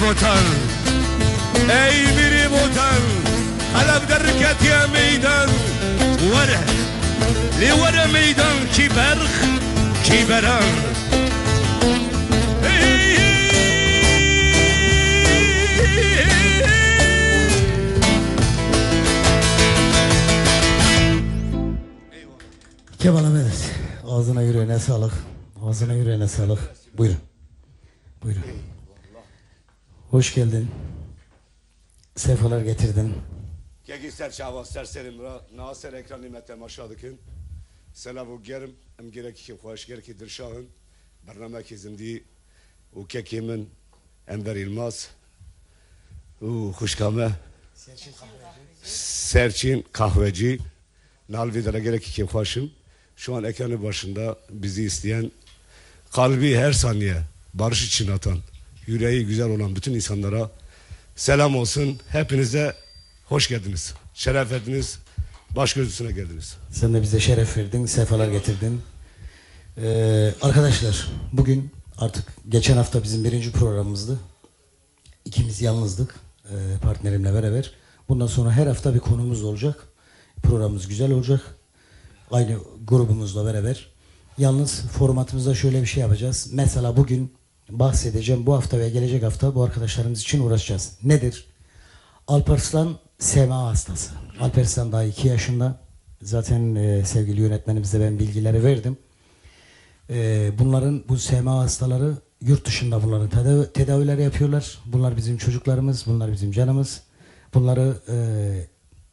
وطن ای میری وطن حلب درکت یا میدان وره لی وره میدان کی برخ کی بران Kemal Ahmet, ağzına yüreğine sağlık. Ağzına yüreğine sağlık. Buyurun. Buyurun. Hoş geldin. Sefalar getirdin. Keki ser çava ser serim ra nasır ekran nimete maşadıkın. Selavu gerim em gerek ki hoş gerek ki dirşahın. Barnamak zindi o kekimin Enver İlmaz. O kuşkame. Serçin kahveci. Nalvidara gerek ki hoşum. Şu an ekranı başında bizi isteyen, kalbi her saniye barış için atan, yüreği güzel olan bütün insanlara selam olsun. Hepinize hoş geldiniz, şeref verdiniz, baş göz üstüne geldiniz. Sen de bize şeref verdin, sefalar getirdin. Arkadaşlar, bugün artık geçen hafta bizim 1. programımızdı. İkimiz yalnızdık, partnerimle beraber. Bundan sonra her hafta bir konumuz olacak. Programımız güzel olacak. Aynı grubumuzla beraber. Yalnız formatımızda şöyle bir şey yapacağız. Mesela bugün bahsedeceğim. Bu hafta ve gelecek hafta bu arkadaşlarımız için uğraşacağız. Nedir? Alparslan SMA hastası. Alparslan daha 2 yaşında. Zaten sevgili yönetmenimize ben bilgileri verdim. Bunların bu SMA hastaları yurt dışında bunların tedavileri yapıyorlar. Bunlar bizim çocuklarımız. Bunlar bizim canımız. Bunları